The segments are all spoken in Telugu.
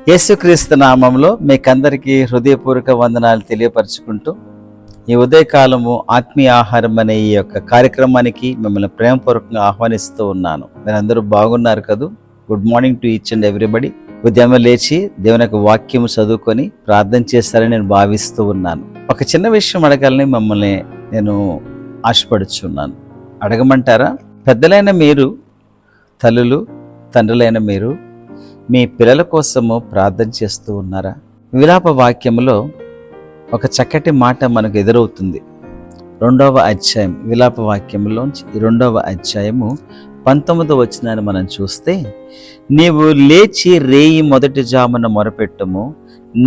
యేసుక్రీస్తు నామంలో మీకందరికీ హృదయపూర్వక వందనాలు తెలియపరచుకుంటూ ఈ ఉదయకాలము ఆత్మీయ ఆహారం అనే ఈ యొక్క కార్యక్రమానికి మిమ్మల్ని ప్రేమపూర్వకంగా ఆహ్వానిస్తూ ఉన్నాను. మీరందరూ బాగున్నారు కదూ? Good morning to each and everybody. ఉదయం లేచి దేవుని యొక్క వాక్యము చదువుకొని ప్రార్థన చేస్తారని నేను భావిస్తూ ఉన్నాను. ఒక చిన్న విషయం అడగాలని మిమ్మల్ని నేను ఆశపడుచున్నాను. అడగమంటారా? పెద్దలైన మీరు, తల్లులు, తండ్రులైన మీరు మీ పిల్లల కోసము ప్రార్థన చేస్తూ ఉన్నారా? విలాప వాక్యములో ఒక చక్కటి మాట మనకు ఎదురవుతుంది. 2వ అధ్యాయం విలాప వాక్యంలోంచి 2వ అధ్యాయము 19వ వచనాన్ని మనం చూస్తే, నీవు లేచి రేయి మొదటి జామున మొరపెట్టుము,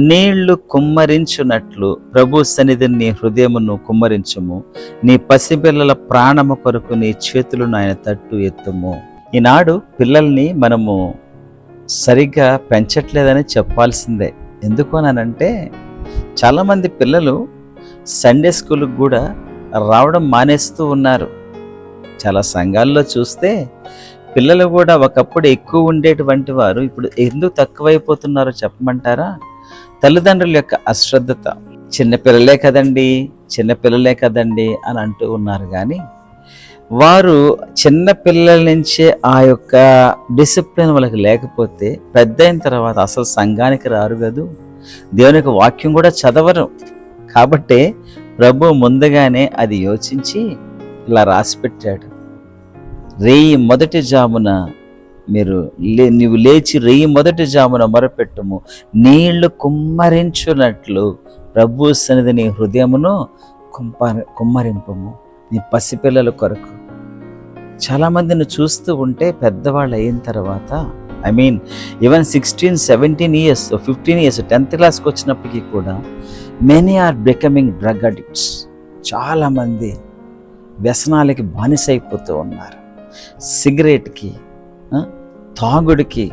నీళ్లు కుమ్మరించున్నట్లు ప్రభు సన్నిధిని నీ హృదయమును కుమ్మరించుము, నీ పసిపిల్లల ప్రాణము కొరకు నీ చేతులను ఆయన తట్టు ఎత్తుము. ఈనాడు పిల్లల్ని మనము సరిగ్గా పెంచట్లేదని చెప్పాల్సిందే. ఎందుకు అనంటే, చాలామంది పిల్లలు సండే స్కూల్కి కూడా రావడం మానేస్తూ ఉన్నారు. చాలా సంఘాల్లో చూస్తే పిల్లలు కూడా ఒకప్పుడు ఎక్కువ ఉండేటువంటి వారు ఇప్పుడు ఎందుకు తక్కువైపోతున్నారో చెప్పమంటారా? తల్లిదండ్రుల యొక్క అశ్రద్ధత. చిన్నపిల్లలే కదండి అని అంటూ ఉన్నారు. కానీ వారు చిన్న పిల్లల నుంచే ఆ యొక్క డిసిప్లిన్ వాళ్ళకి లేకపోతే పెద్ద అయిన తర్వాత అసలు సంఘానికి రారు కదూ, దేవునికి వాక్యం కూడా చదవరు. కాబట్టి ప్రభు ముందుగానే అది యోచించి ఇలా రాసిపెట్టాడు. రేయి మొదటి జామున నీవు లేచి రేయి మొదటి జామున మొరపెట్టుము, నీళ్లు కుమ్మరించున్నట్లు ప్రభు సన్నిధి నీ హృదయమును కుమ్మరింపము, నీ పసిపిల్లల కొరకు. చాలామందిని చూస్తూ ఉంటే పెద్దవాళ్ళు అయిన తర్వాత, ఈవెన్ 16, 17 years, 15 years 10th క్లాస్కి వచ్చినప్పటికీ కూడా many are becoming drug addicts. చాలామంది వ్యసనాలకి బానిసైపోతూ ఉన్నారు. సిగరెట్కి, తాగుడికి,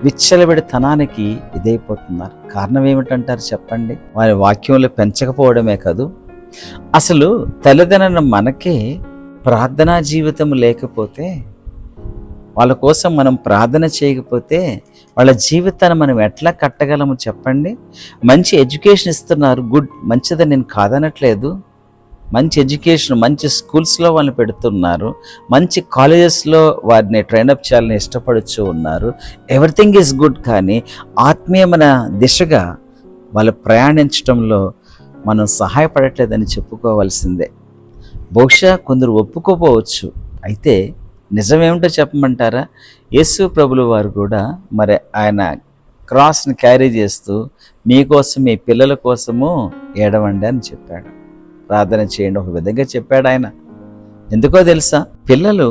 విచ్చలవిడితనానికి ఇదైపోతున్నారు. కారణం ఏమిటంటారు చెప్పండి? వారి వాక్యంలో పెంచకపోవడమే కాదు, అసలు తల్లిదండ్రుల మనకే ప్రార్థనా జీవితం లేకపోతే, వాళ్ళ కోసం మనం ప్రార్థన చేయకపోతే వాళ్ళ జీవితాన్ని మనం ఎట్లా కట్టగలము చెప్పండి? మంచి ఎడ్యుకేషన్ ఇస్తున్నారు, గుడ్, మంచిదని నేను కాదనట్లేదు. మంచి ఎడ్యుకేషన్, మంచి స్కూల్స్లో వాళ్ళని పెడుతున్నారు, మంచి కాలేజెస్లో వారిని ట్రైనప్ చేయాలని ఇష్టపడుతూ ఉన్నారు. Everything is good. కానీ ఆత్మీయమైన దిశగా వాళ్ళు ప్రయాణించడంలో మనం సహాయపడట్లేదని చెప్పుకోవాల్సిందే. బహుశా కొందరు ఒప్పుకోపోవచ్చు. అయితే నిజమేమిటో చెప్పమంటారా? యేసు ప్రభులు వారు కూడా మరి ఆయన క్రాస్ని క్యారీ చేస్తూ మీకోసం, మీ పిల్లల కోసము ఏడవండి అని చెప్పాడు. ప్రార్థన చేయండి ఒక విధంగా చెప్పాడు ఆయన. ఎందుకో తెలుసా? పిల్లలు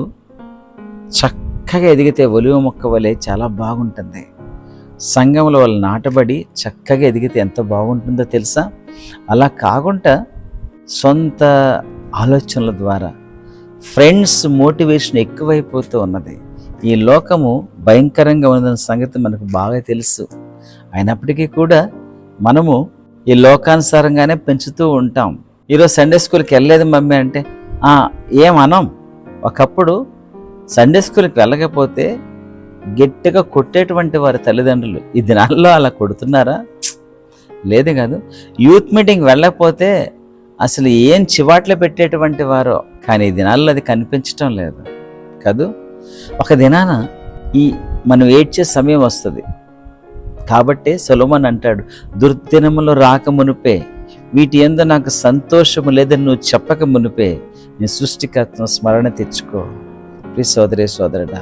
చక్కగా ఎదిగితే ఒలివ మొక్క వలె చాలా బాగుంటుంది. సంఘంలో వాళ్ళు నాటబడి చక్కగా ఎదిగితే ఎంత బాగుంటుందో తెలుసా? అలా కాకుండా సొంత ఆలోచనల ద్వారా ఫ్రెండ్స్ మోటివేషన్ ఎక్కువైపోతూ ఉన్నది. ఈ లోకము భయంకరంగా ఉన్నదన్న సంగతి మనకు బాగా తెలుసు. అయినప్పటికీ కూడా మనము ఈ లోకానుసారంగానే పెంచుతూ ఉంటాం. ఈరోజు సండే స్కూల్కి వెళ్ళలేదు మమ్మీ అంటే ఏమనం. ఒకప్పుడు సండే స్కూల్కి వెళ్ళకపోతే గట్టిగా కొట్టేటువంటి వారి తల్లిదండ్రులు. ఈ దినాల్లో అలా కొడుతున్నారా? లేదు కాదు. యూత్ మీటింగ్ వెళ్ళకపోతే అసలు ఏం చివాట్లు పెట్టేటువంటి వారో. కానీ ఈ దినాల్లో అది కనిపించటం లేదు కాదు. ఒక దినాన మనం ఏడ్చే సమయం వస్తుంది. కాబట్టి సొలొమోను అంటాడు, దుర్దినములు రాక మునిపే, వీటి యందు నాకు సంతోషము లేదని నువ్వు చెప్పక మునిపే నీ సృష్టికర్తను స్మరణ తెచ్చుకో. ప్లీజ్ సోదరుడా,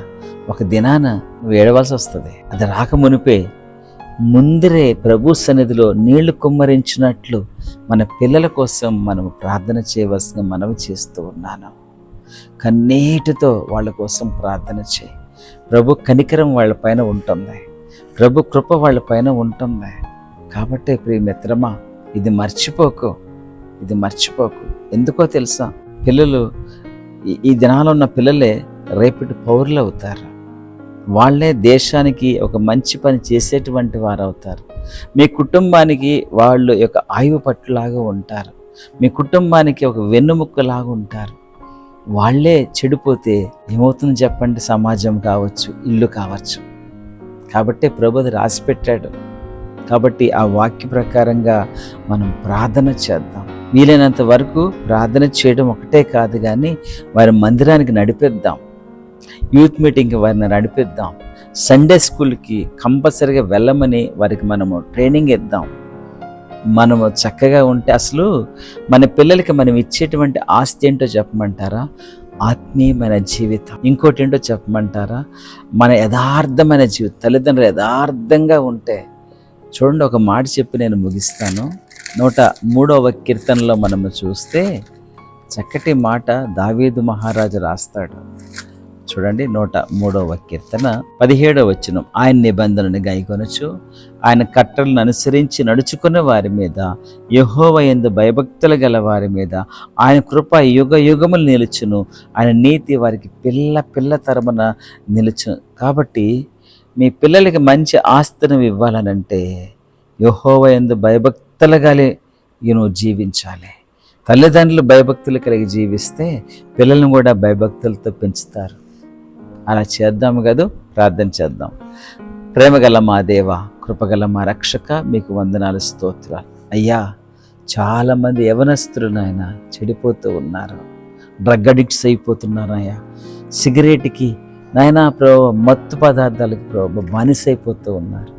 ఒక దినాన నువ్వు ఏడవలసి వస్తుంది. అది రాక మునిపే ముందరే ప్రభు సన్నిధిలో నీళ్లు కుమ్మరించినట్లు మన పిల్లల కోసం మనం ప్రార్థన చేయవలసిన మనవి చేస్తూ ఉన్నాను. కన్నీటితో వాళ్ళ కోసం ప్రార్థన చేయి. ప్రభు కనికరం వాళ్ళ పైన ఉంటుంది, ప్రభు కృప వాళ్ళ పైన ఉంటుంది. కాబట్టి ప్రియ మిత్రమా, ఇది మర్చిపోకు. ఎందుకో తెలుసా? పిల్లలు, ఈ దినాల్లో ఉన్న పిల్లలే రేపటి పౌరులు అవుతారు. వాళ్ళే దేశానికి ఒక మంచి పని చేసేటువంటి వారు అవుతారు. మీ కుటుంబానికి వాళ్ళు ఒక ఆయువు పట్టులాగా ఉంటారు. మీ కుటుంబానికి ఒక వెన్నుముక్కలాగా ఉంటారు. వాళ్ళే చెడిపోతే ఏమవుతుంది చెప్పండి? సమాజం కావచ్చు, ఇల్లు కావచ్చు. కాబట్టి ప్రభువు రాసిపెట్టాడు. కాబట్టి ఆ వాక్య ప్రకారంగా మనం ప్రార్థన చేద్దాం. వీలైనంత వరకు ప్రార్థన చేయడం ఒకటే కాదు, కానీ వారి మందిరానికి నడిపిద్దాం, యూత్ మీటింగ్కి వారిని నడిపిద్దాం, సండే స్కూల్కి కంపల్సరీగా వెళ్ళమని వారికి మనము ట్రైనింగ్ ఇద్దాం. మనము చక్కగా ఉంటే అసలు మన పిల్లలకి మనం ఇచ్చేటువంటి ఆస్తి ఏంటో చెప్పమంటారా? ఆత్మీయమైన జీవితం. ఇంకోటి ఏంటో చెప్పమంటారా? మన యథార్థమైన జీవితం. తల్లిదండ్రులు యథార్థంగా ఉంటే చూడండి, ఒక మాట చెప్పి నేను ముగిస్తాను. 103వ కీర్తనలో మనము చూస్తే చక్కటి మాట దావీదు మహారాజు రాస్తాడు. చూడండి, 103వ కీర్తన 17వ వచనం. ఆయన నిబంధనను గైకొనుచు ఆయన కట్టలను అనుసరించి నడుచుకున్న వారి మీద, యెహోవా యందు భయభక్తులు గల వారి మీద ఆయన కృప యుగ యుగములు నిలుచును, ఆయన నీతి వారికి పిల్ల పిల్ల తరమున నిలుచును. కాబట్టి మీ పిల్లలకి మంచి ఆస్తిని ఇవ్వాలనంటే యెహోవా యందు భయభక్తులు కలిగి నువ్వు జీవించాలి. తల్లిదండ్రులు భయభక్తులు కలిగి జీవిస్తే పిల్లలను కూడా భయభక్తులతో పెంచుతారు. అలా చేద్దాము కదా. ప్రార్థన చేద్దాం. ప్రేమగల మా దేవ, కృపగల మా రక్షక, మీకు వందనాలు, స్తోత్రాలు. అయ్యా, చాలామంది యవనస్తులు నాయన చెడిపోతూ ఉన్నారు, డ్రగ్ అడిక్ట్స్ అయిపోతున్నారు అయ్యా. సిగరెట్కి నాయన ప్రభు, మత్తు పదార్థాలకి ప్రభు బానిసైపోతూ ఉన్నారు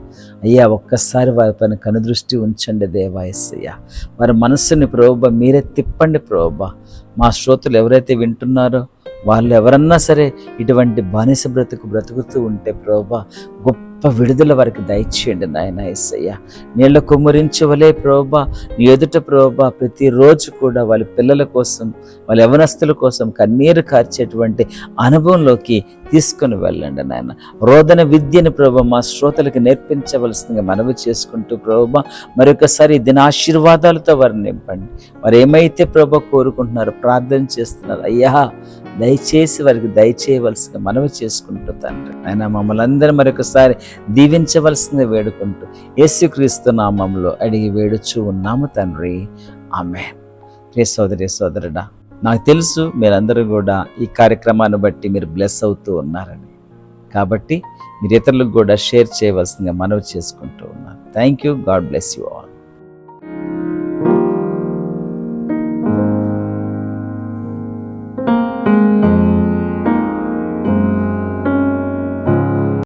అయ్యా. ఒక్కసారి వారి పైన కనుదృష్టి ఉంచండి దేవా యేసయ్య. వారి మనస్సుని ప్రభు మీరే తిప్పండి ప్రభు. మా శ్రోతలు ఎవరైతే వింటున్నారో వాళ్ళు ఎవరన్నా సరే ఇటువంటి బానిస బ్రతుకుతూ ఉంటే ప్రభు గొప్ప విడుదల వారికి దయచేయండి నాయన యేసయ్య. నీళ్ళ కుమ్మరించవలే ప్రభు నీ ఎదుట ప్రభు ప్రతిరోజు కూడా వాళ్ళ పిల్లల కోసం, వాళ్ళ యవనస్తుల కోసం కన్నీరు కార్చేటువంటి అనుభవంలోకి తీసుకొని వెళ్ళండి నాయన. రోదన విద్యను ప్రభు మా శ్రోతలకు నేర్పించవలసిందిగా మనవి చేసుకుంటూ ప్రభు మరొకసారి దినాశీర్వాదాలతో వారిని నింపండి. వారు ఏమైతే ప్రభు కోరుకుంటున్నారో, ప్రార్థన చేస్తున్నారు అయ్యా, దయచేసి వారికి దయచేయవలసిందిగా మనవి చేసుకుంటూ తండ్రి ఆయన మమ్మల్ని అందరూ మరొకసారి దీవించవలసిందిగా వేడుకుంటూ యేసుక్రీస్తు నామములో అడిగి వేడుచూ ఉన్నాము తండ్రి, ఆమేన్. ప్రియ సోదరి సోదరుడా, నాకు తెలుసు మీరందరూ కూడా ఈ కార్యక్రమాన్ని బట్టి మీరు బ్లెస్ అవుతూ ఉన్నారని. కాబట్టి మీరు ఇతరులకు కూడా షేర్ చేయవలసిందిగా మనవి చేసుకుంటూ ఉన్నారు. Thank you. God bless you all.